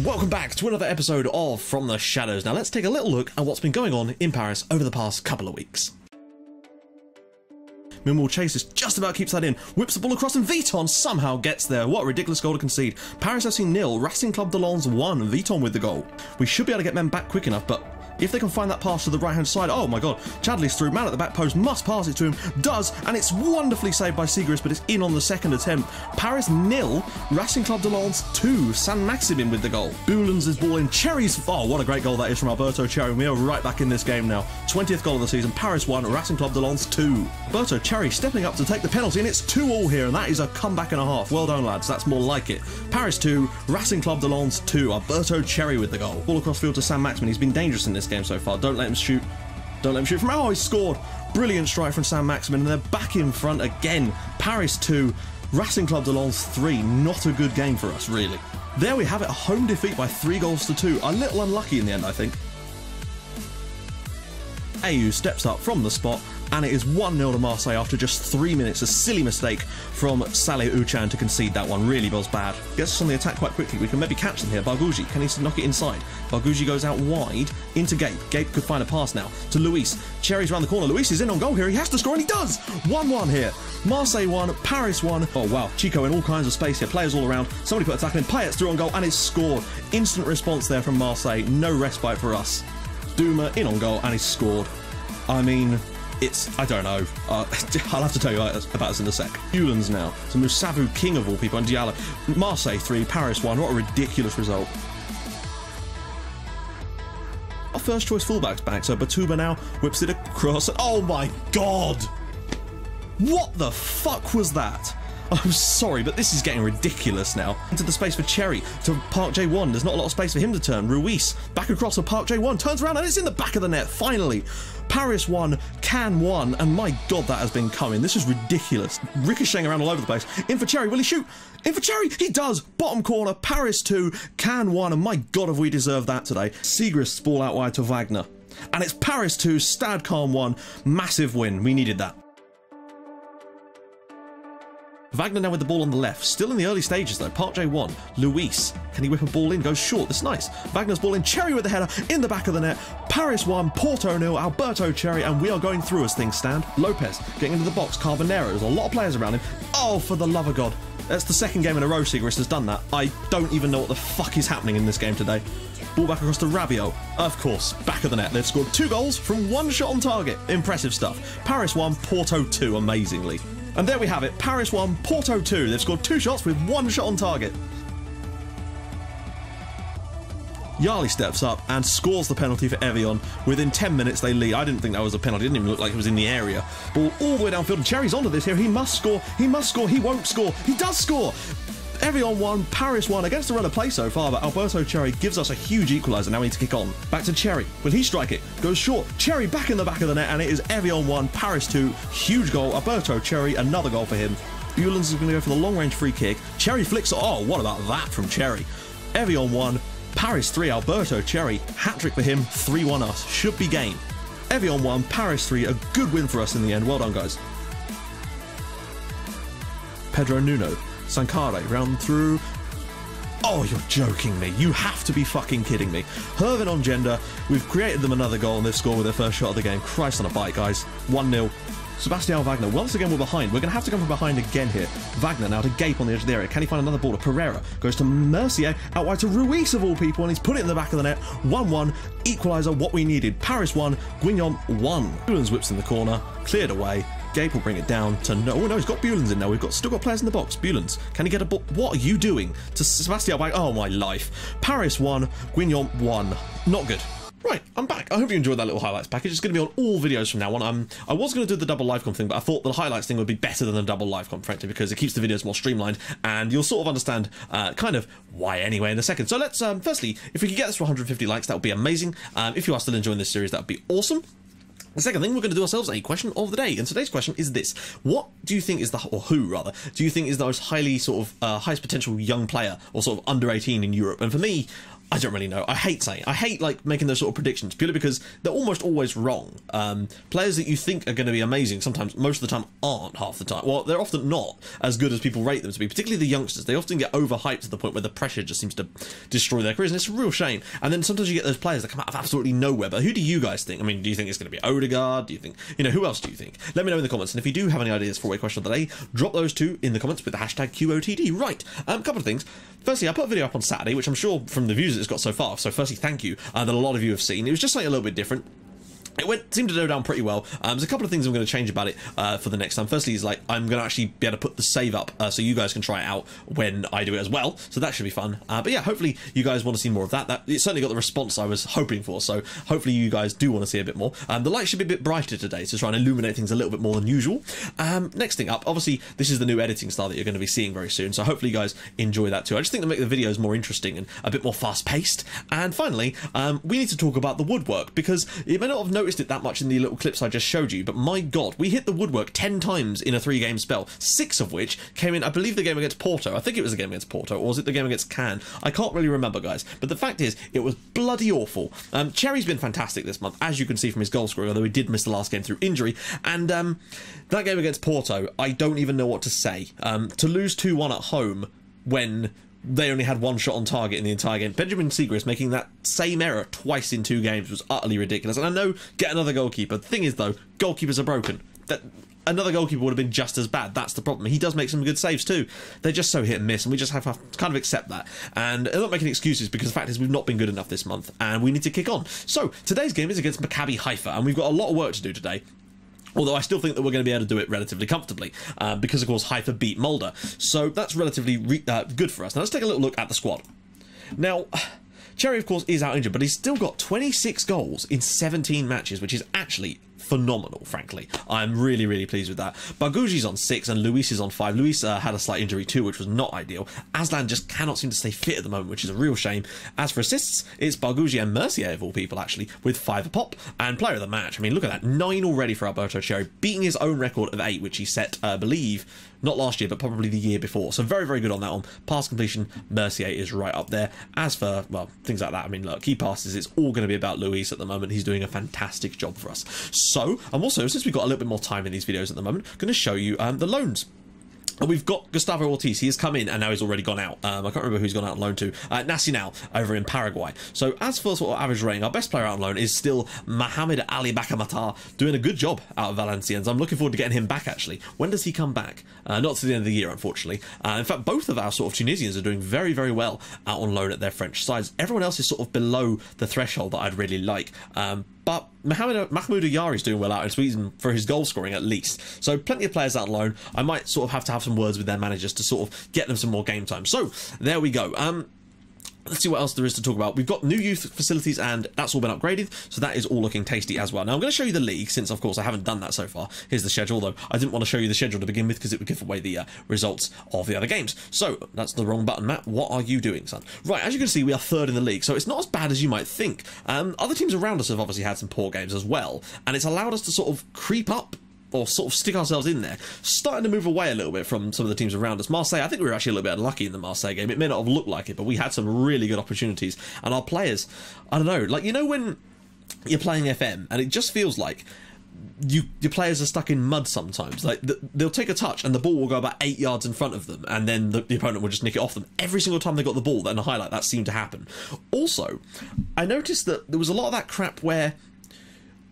Welcome back to another episode of From the Shadows. Now let's take a little look at what's been going on in Paris over the past couple of weeks. Millwall chases, just about keeps that in, whips the ball across and Viton somehow gets there. What a ridiculous goal to concede. Paris FC 0, Racing Club de Lens 1, Viton with the goal. We should be able to get men back quick enough, but if they can find that pass to the right hand side, oh my god, Chadley's through, man at the back post, must pass it to him, does, and it's wonderfully saved by Sigurus, but it's in on the second attempt. Paris 0, Racing Club de Lens 2, Saint-Maximin with the goal. Boulan's ball in, Cherry's, oh what a great goal that is from Alberto Cherry, we are right back in this game now. 20th goal of the season, Paris 1, Racing Club de Lens 2. Alberto Cherry stepping up to take the penalty, and it's 2-2 here, and that is a comeback and a half. Well done lads, that's more like it. Paris 2, Racing Club de Lens 2, Alberto Cherry with the goal. Ball across field to Saint-Maximin, he's been dangerous in this game so far, don't let him shoot. Don't let him shoot from... Oh, he scored! Brilliant strike from Saint-Maximin, and they're back in front again. Paris 2, Racing Club de Lens 3. Not a good game for us, really. There we have it, a home defeat by 3-2. A little unlucky in the end, I think. AU steps up from the spot, and it is 1-0 to Marseille after just 3 minutes. A silly mistake from Saleh Uchan to concede that one. Really was bad. Gets us on the attack quite quickly. We can maybe catch them here. Bargugi, can he knock it inside? Bargugi goes out wide into Gape. Gape could find a pass now to Luis. Cherry's around the corner. Luis is in on goal here. He has to score, and he does! 1-1 here. Marseille 1, Paris 1. Oh wow, Chico in all kinds of space here. Players all around. Somebody put a tackle in. Payet's through on goal, and it's scored. Instant response there from Marseille. No respite for us. Duma in on goal, and he's scored. I mean, it's, I don't know. I'll have to tell you about this in a sec. Boulan's now. So Moussavu, king of all people, and Diallo. Marseille 3, Paris 1. What a ridiculous result. Our first choice fullback's back, so Batuba now whips it across. Oh my god! What the fuck was that? I'm sorry, but this is getting ridiculous now. Into the space for Cherry, to Park J1. There's not a lot of space for him to turn. Ruiz, back across to Park J1, turns around and it's in the back of the net, finally. Paris 1, Can 1, and my god, that has been coming. This is ridiculous. Ricocheting around all over the place. In for Cherry, will he shoot? In for Cherry, he does! Bottom corner, Paris 2, Can 1, and my god, have we deserved that today. Sigurus ball out wide to Wagner. And it's Paris 2, Stade Calm 1, massive win. We needed that. Wagner now with the ball on the left, still in the early stages though. Park J1, Luis, can he whip a ball in? Goes short, that's nice. Wagner's ball in, Cherry with the header, in the back of the net. Paris 1, Porto 0, Alberto Cherry, and we are going through as things stand. Lopez getting into the box, Carbonero, there's a lot of players around him. Oh, for the love of God. That's the second game in a row Sigurus has done that. I don't even know what the fuck is happening in this game today. Ball back across to Rabiot. Of course, back of the net. They've scored 2 goals from 1 shot on target. Impressive stuff. Paris 1, Porto 2, amazingly. And there we have it, Paris 1, Porto 2. They've scored 2 shots with 1 shot on target. Yarley steps up and scores the penalty for Evian. Within 10 minutes they lead. I didn't think that was a penalty. It didn't even look like it was in the area. Ball all the way downfield, and Cherry's onto this here. He must score, he must score, he won't score. He does score! Evian 1, Paris 1, against the run of play so far, but Alberto Cherry gives us a huge equaliser. Now we need to kick on. Back to Cherry. Will he strike it? Goes short. Cherry back in the back of the net, and it is Evian 1, Paris 2. Huge goal. Alberto Cherry, another goal for him. Boulan's is going to go for the long-range free kick. Cherry flicks. Oh, what about that from Cherry? Evian 1, Paris 3, Alberto Cherry. Hat-trick for him. 3-1 us. Should be game. Evian 1, Paris 3. A good win for us in the end. Well done, guys. Pedro Nuno. Sankare, round through. Oh, you're joking me. You have to be fucking kidding me. Hervin on gender. We've created them another goal, and they've scored with their first shot of the game. Christ on a bike, guys. 1-0. Sebastian Wagner. Once again, we're behind. We're going to have to come from behind again here. Wagner now to Gape on the edge of the area. Can he find another ball to Pereira? Goes to Mercier. Out wide to Ruiz of all people, and he's put it in the back of the net. 1-1. Equaliser, what we needed. Paris 1, Guignon 1. Boulan's whips in the corner. Cleared away. Gape will bring it down to no. Oh no, he's got Boulan's in now. We've still got players in the box. Boulan's, can he get a ball? What are you doing to Sebastian? Oh my life. Paris 1, Guignon 1. Not good. Right, I'm back. I hope you enjoyed that little highlights package. It's going to be on all videos from now on. I was going to do the double live comp thing, but I thought the highlights thing would be better than the double live comp, frankly, because it keeps the videos more streamlined, and you'll sort of understand kind of why anyway in a second. So let's, firstly, if we could get this to 150 likes, that would be amazing. If you are still enjoying this series, that would be awesome. The second thing, we're going to do ourselves a question of the day, and today's question is this: what do you think is do you think is the most highly highest potential young player, or sort of under 18 in Europe? And for me, I don't really know. I hate like making those sort of predictions purely because they're almost always wrong. Players that you think are going to be amazing sometimes, most of the time, aren't half the time. Well, they're often not as good as people rate them to be, particularly the youngsters. They often get overhyped to the point where the pressure just seems to destroy their careers, and it's a real shame. And then sometimes you get those players that come out of absolutely nowhere. But who do you guys think? I mean, do you think it's going to be Odegaard? Do you think, who else do you think? Let me know in the comments. And if you do have any ideas for a question of the day, drop those too in the comments with the hashtag QOTD. Right, a couple of things. Firstly, I put a video up on Saturday, which I'm sure from the views it's got so far, so firstly, thank you, that a lot of you have seen. It was just something a little bit different. It seemed to go down pretty well. There's a couple of things I'm going to change about it for the next time. Firstly is like I'm going to actually be able to put the save up so you guys can try it out when I do it as well. So that should be fun. But yeah, hopefully you guys want to see more of that. It certainly got the response I was hoping for. So hopefully you guys do want to see a bit more. The light should be a bit brighter today to try and illuminate things a little bit more than usual. Next thing up, obviously this is the new editing style that you're going to be seeing very soon. So hopefully you guys enjoy that too. I just think to make the videos more interesting and a bit more fast paced. And finally, we need to talk about the woodwork because you may not have noticed it that much in the little clips I just showed you, but my god, we hit the woodwork 10 times in a 3-game spell, 6 of which came in, I believe, the game against Porto. I think it was the game against Porto, or was it the game against Cannes? I can't really remember, guys, but the fact is, it was bloody awful. Cherry's been fantastic this month, as you can see from his goal scoring, although he did miss the last game through injury, and that game against Porto, I don't even know what to say. To lose 2-1 at home when they only had one shot on target in the entire game. Benjamin Siegrist making that same error twice in 2 games was utterly ridiculous. And I know, get another goalkeeper. The thing is, though, goalkeepers are broken. Another goalkeeper would have been just as bad. That's the problem. He does make some good saves too. They're just so hit and miss, and we just have to kind of accept that. And I'm not making excuses because the fact is we've not been good enough this month, and we need to kick on. So today's game is against Maccabi Haifa, and we've got a lot of work to do today. Although I still think that we're going to be able to do it relatively comfortably because, of course, Haifa beat Mulder. So that's relatively good for us. Now let's take a little look at the squad. Now, Cherry, of course, is out injured, but he's still got 26 goals in 17 matches, which is actually phenomenal, frankly. I'm really, really pleased with that. Bargugi's on 6 and Luis is on 5. Luis had a slight injury too, which was not ideal. Aslan just cannot seem to stay fit at the moment, which is a real shame. As for assists, it's Bargugi and Mercier, of all people, actually, with 5 a pop. And player of the match, I mean, look at that. 9 already for Alberto Cherry, beating his own record of 8, which he set, I believe, not last year, but probably the year before. So very, very good on that one. Pass completion, Mercier is right up there. As for, well, things like that, I mean, look, key passes, it's all going to be about Luis at the moment. He's doing a fantastic job for us. So, I'm also, since we've got a little bit more time in these videos at the moment, going to show you the loans. We've got Gustavo Ortiz. He has come in and now he's already gone out. I can't remember who he's gone out on loan to. Nacional over in Paraguay. So as for sort of average rating, our best player out on loan is still Mohamed Ali Bakamata, doing a good job out of Valenciennes. I'm looking forward to getting him back, actually. When does he come back? Not to the end of the year, unfortunately. In fact, both of our sort of Tunisians are doing very, very well out on loan at their French sides. Everyone else is sort of below the threshold that I'd really like. But Mahmoud Ayari is doing well out in Sweden for his goal scoring at least. So plenty of players out on loan. I might sort of have to have some words with their managers to sort of get them some more game time. So there we go. Let's see what else there is to talk about. We've got new youth facilities and that's all been upgraded, so that is all looking tasty as well. Now I'm going to show you the league since of course I haven't done that so far. Here's the schedule, though I didn't want to show you the schedule to begin with because it would give away the results of the other games. So that's the wrong button, Matt. What are you doing, son? Right, as you can see we are 3rd in the league, so it's not as bad as you might think. Other teams around us have obviously had some poor games as well, and it's allowed us to sort of creep up or sort of stick ourselves in there, starting to move away a little bit from some of the teams around us. Marseille, I think we were actually a little bit unlucky in the Marseille game. It may not have looked like it, but we had some really good opportunities. And our players, I don't know, like, you know when you're playing FM and it just feels like your players are stuck in mud sometimes. Like they'll take a touch and the ball will go about 8 yards in front of them, and then the opponent will just nick it off them. Every single time they got the ball, then a highlight, that seemed to happen. Also, I noticed that there was a lot of that crap where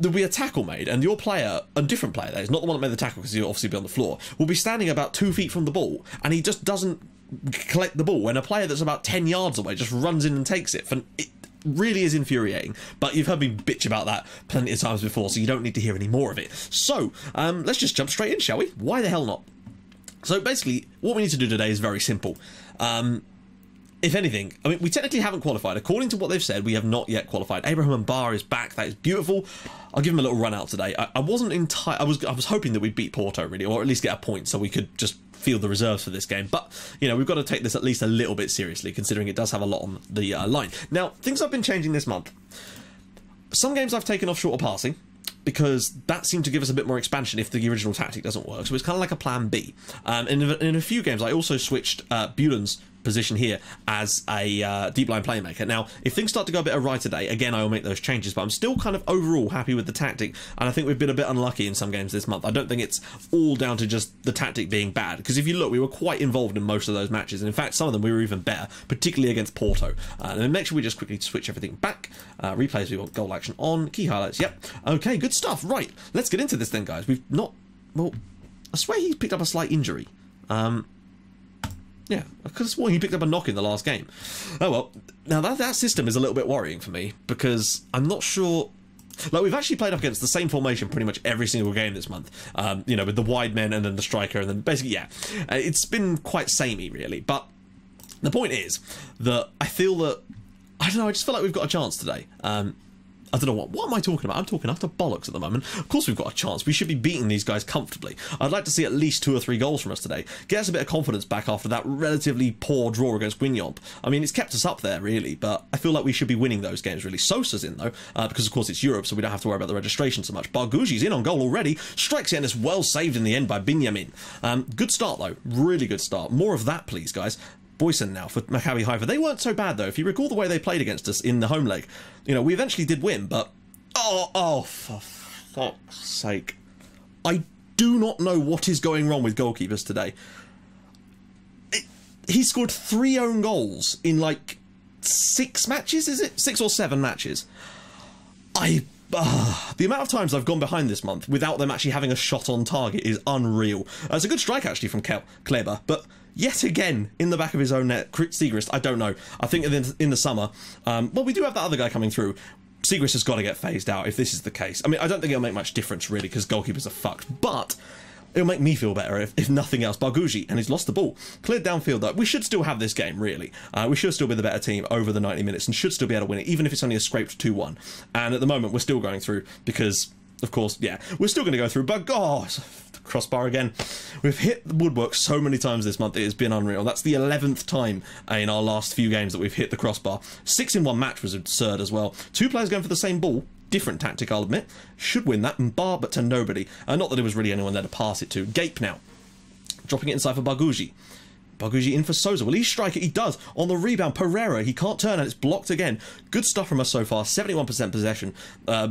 there'll be a tackle made and your player, a different player, that is not the one that made the tackle because he'll obviously be on the floor, will be standing about 2 feet from the ball and he just doesn't collect the ball, and a player that's about 10 yards away just runs in and takes it. It really is infuriating, but you've heard me bitch about that plenty of times before, so you don't need to hear any more of it. So let's just jump straight in, shall we? Why the hell not? So basically what we need to do today is very simple. If anything, I mean, we technically haven't qualified. According to what they've said, we have not yet qualified. Abraham Mbar is back. That is beautiful. I'll give him a little run out today. I wasn't I was hoping that we'd beat Porto, really, or at least get a point so we could just field the reserves for this game. But, you know, we've got to take this at least a little bit seriously, considering it does have a lot on the line. Now, things have been changing this month. Some games I've taken off shorter passing, because that seemed to give us a bit more expansion if the original tactic doesn't work. So it's kind of like a plan B. In a few games, I also switched Bulen's position here as a deep line playmaker. Now, if things start to go a bit awry today, again, I will make those changes, but I'm still kind of overall happy with the tactic, and I think we've been a bit unlucky in some games this month. I don't think it's all down to just the tactic being bad, because if you look, we were quite involved in most of those matches, and in fact, some of them we were even better, particularly against Porto. And then make sure we just quickly switch everything back. Replays, we want goal action on. Key highlights, yep. Okay, good stuff. Right, let's get into this then, guys. We've not... Well, I swear he picked up a slight injury. Yeah, I could have sworn he picked up a knock in the last game. Oh well, now that system is a little bit worrying for me, because I'm not sure... Like, we've actually played up against the same formation pretty much every single game this month. You know, with the wide men and then the striker, and then basically, yeah. It's been quite samey, really. But the point is that I feel that... I don't know, I just feel like we've got a chance today. I don't know what am I talking about? I'm talking utter bollocks at the moment. Of course we've got a chance. We should be beating these guys comfortably. I'd like to see at least 2 or 3 goals from us today. Get us a bit of confidence back after that relatively poor draw against Guignon. I mean, it's kept us up there, really, but I feel like we should be winning those games, really. Sosa's in, though, because, of course, it's Europe, so we don't have to worry about the registration so much. Bargugi's in on goal already. Strikes it, and it's well saved in the end by Benjamin. Good start, though. Really good start. More of that, please, guys. Boyson now for Maccabi Haifa. They weren't so bad, though. If you recall the way they played against us in the home leg, you know, we eventually did win, but... Oh, for fuck's sake. I do not know what is going wrong with goalkeepers today. He scored 3 own goals in, like, 6 matches, is it? 6 or 7 matches. The amount of times I've gone behind this month without them actually having a shot on target is unreal. It's a good strike, actually, from Kleber, but yet again, in the back of his own net, Siegrist, I don't know. I think in the summer, well, we do have that other guy coming through. Siegrist has got to get phased out if this is the case. I mean, I don't think it'll make much difference, really, because goalkeepers are fucked, but it'll make me feel better if nothing else. Bargugi, and he's lost the ball. Cleared downfield, though. We should still have this game, really. We should still be the better team over the 90 minutes and should still be able to win it, even if it's only a scraped 2-1. And at the moment, we're still going through because, of course, yeah, we're still going to go through, but, God, crossbar again. We've hit the woodwork so many times this month, it has been unreal. That's the 11th time in our last few games that we've hit the crossbar. 6 in 1 match was absurd as well. 2 players going for the same ball. Different tactic, I'll admit. Should win that, and bar but to nobody. Not that there was really anyone there to pass it to. Gape now. Dropping it inside for Bargugi. Bargugi in for Sosa. Will he strike it? He does. On the rebound, Pereira. He can't turn, and it's blocked again. Good stuff from us so far. 71% possession.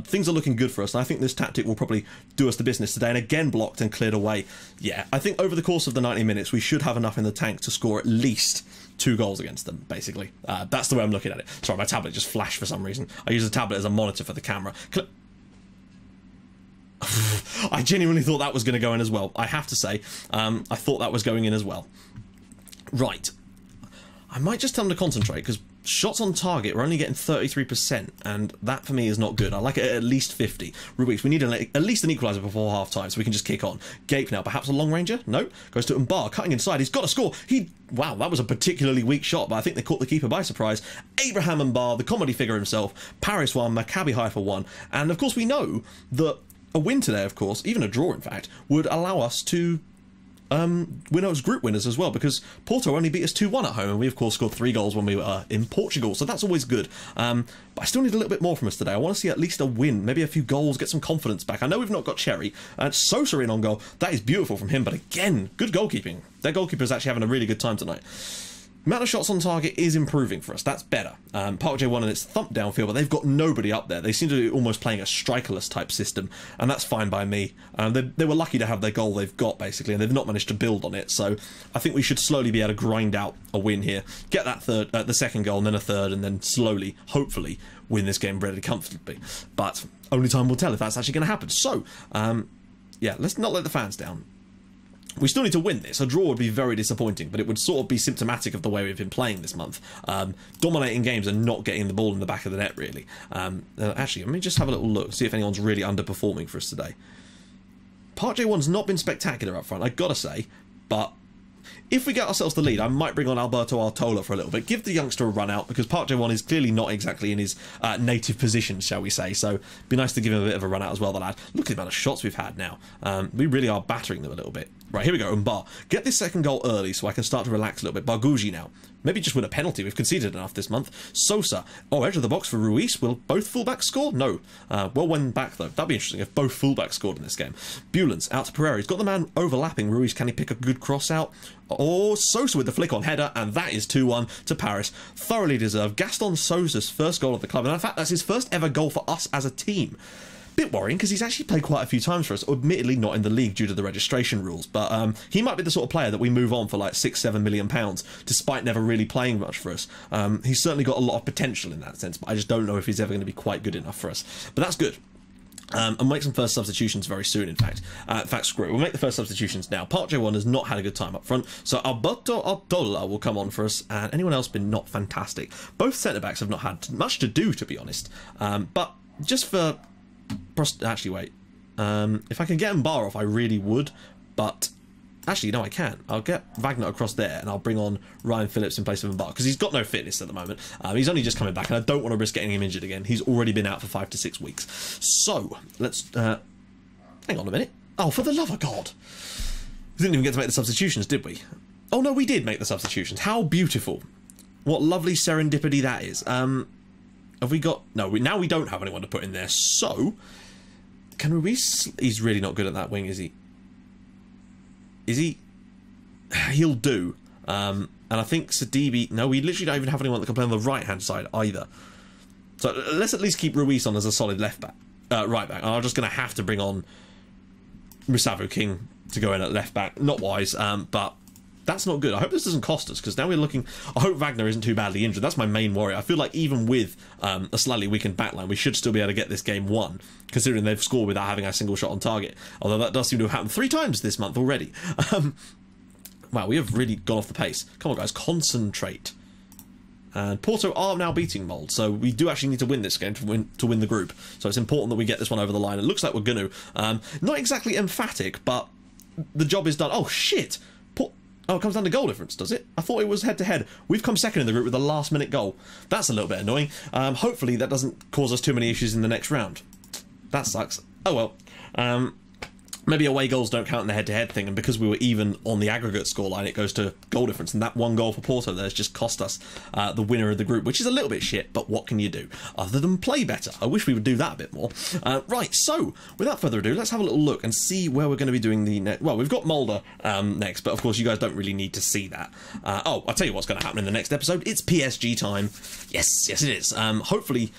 Things are looking good for us, and I think this tactic will probably do us the business today. And again, blocked and cleared away. Yeah, I think over the course of the 90 minutes, we should have enough in the tank to score at least 2 goals against them, basically. That's the way I'm looking at it. Sorry, my tablet just flashed for some reason. I use the tablet as a monitor for the camera. I genuinely thought that was going to go in as well. I have to say, I thought that was going in as well. Right. I might just tell them to concentrate, because shots on target, we're only getting 33%, and that for me is not good. I like it at least 50. Rubiks, we need at least an equaliser before half-time, so we can just kick on. Gape now, perhaps a long ranger? No. Goes to Mbar, cutting inside. He's got to score. Wow, that was a particularly weak shot, but I think they caught the keeper by surprise. Abraham Mbar, the comedy figure himself. Paris won, Maccabi Haifa won, and of course we know that a win today, of course, even a draw in fact, would allow us to win as group winners as well, because Porto only beat us 2-1 at home, and we of course scored 3 goals when we were in Portugal, so that's always good. But I still need a little bit more from us today. I want to see at least a win, maybe a few goals, get some confidence back. I know we've not got Cherry, and Sosa in on goal. That is beautiful from him, but again, good goalkeeping. Their goalkeeper's actually having a really good time tonight. Amount of shots on target is improving for us. That's better. Park J1 and its thump downfield, but they've got nobody up there. They seem to be almost playing a strikerless type system, and that's fine by me. They were lucky to have their goal they've got, basically, and they've not managed to build on it, so I think we should slowly be able to grind out a win here. Get that the second goal, and then a third, and then slowly, hopefully, win this game really comfortably. But only time will tell if that's actually going to happen. So, yeah, let's not let the fans down. We still need to win this. A draw would be very disappointing, but it would sort of be symptomatic of the way we've been playing this month. Dominating games and not getting the ball in the back of the net, really. Actually, let me just have a little look, see if anyone's really underperforming for us today. Part J1's not been spectacular up front, I've got to say, but if we get ourselves the lead, I might bring on Alberto Artola for a little bit. Give the youngster a run out, because Park J1 is clearly not exactly in his native position, shall we say. So it'd be nice to give him a bit of a run out as well, the lad. Look at the amount of shots we've had now. We really are battering them a little bit. Right, here we go, Mbar. Get this second goal early so I can start to relax a little bit. Barguji now. Maybe just win a penalty. We've conceded enough this month. Sosa. Oh, edge of the box for Ruiz. Will both fullbacks score? No. Well, one back, though. That'd be interesting if both fullbacks scored in this game. Bulens out to Pereira. He's got the man overlapping Ruiz. Can he pick a good cross out? Oh, Sosa with the flick on header, and that is 2-1 to Paris. Thoroughly deserved. Gaston Sosa's first goal of the club, and in fact, that's his first ever goal for us as a team. Bit worrying because he's actually played quite a few times for us, admittedly not in the league due to the registration rules, but he might be the sort of player that we move on for like £6-7 million despite never really playing much for us. He's certainly got a lot of potential in that sense, but I just don't know if he's ever going to be quite good enough for us, but that's good. And we'll make some first substitutions very soon, in fact. Screw it. We'll make the first substitutions now. Park J1 has not had a good time up front, so Alberto Artola will come on for us, and anyone else been not fantastic. Both centre-backs have not had much to do, to be honest, but just for... Actually, wait. If I can get Mbar off, I really would, but... Actually, no, I can. I'll get Wagner across there, and I'll bring on Ryan Phillips in place of Mbar, because he's got no fitness at the moment. He's only just coming back, and I don't want to risk getting him injured again. He's already been out for 5 to 6 weeks. So, let's... hang on a minute. Oh, for the love of God. We didn't even get to make the substitutions, did we? Oh, no, we did make the substitutions. How beautiful. What lovely serendipity that is. Have we got... No, now we don't have anyone to put in there, so... Can we... He's really not good at that wing, is he? Is he? He'll do. And I think Sidibe... No, we literally don't even have anyone that can play on the right-hand side either. So let's at least keep Ruiz on as a solid left back. Right back. I'm just going to have to bring on Musavu King to go in at left back. Not wise, but... That's not good. I hope this doesn't cost us, because now we're looking... I hope Wagner isn't too badly injured. That's my main worry. I feel like even with a slightly weakened backline, we should still be able to get this game won, considering they've scored without having a single shot on target. Although that does seem to have happened 3 times this month already. Wow, we have really gone off the pace. Come on, guys, concentrate. And Porto are now beating Mold, so we do actually need to win this game to win the group. So it's important that we get this one over the line. It looks like we're going to. Not exactly emphatic, but the job is done. Oh, shit! Oh, it comes down to goal difference, does it? I thought it was head-to-head. We've come second in the group with a last-minute goal. That's a little bit annoying. Hopefully that doesn't cause us too many issues in the next round. That sucks. Oh well. Maybe away goals don't count in the head-to-head thing, and because we were even on the aggregate scoreline, it goes to goal difference, and that one goal for Porto there has just cost us the winner of the group, which is a little bit shit, but what can you do? Other than play better. I wish we would do that a bit more. Right, so, without further ado, let's have a little look and see where we're going to be doing the next... Well, we've got Mulder next, but of course you guys don't really need to see that. Oh, I'll tell you what's going to happen in the next episode. It's PSG time. Yes, it is. Hopefully...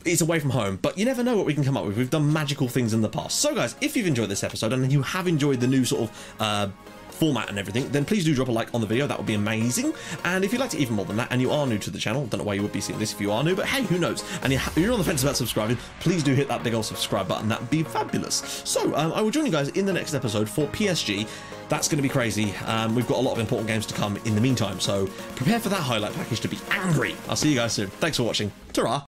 It's away from home, but you never know what we can come up with. We've done magical things in the past. So guys, if you've enjoyed this episode and you have enjoyed the new sort of format and everything, then please do drop a like on the video. That would be amazing. And if you'd like to even more than that, and you are new to the channel, don't know why you would be seeing this if you are new, but hey, who knows? And you're on the fence about subscribing, please do hit that big old subscribe button. That'd be fabulous. So I will join you guys in the next episode for PSG. That's going to be crazy. We've got a lot of important games to come in the meantime, so prepare for that highlight package to be angry. I'll see you guys soon. Thanks for watching. Ta-ra!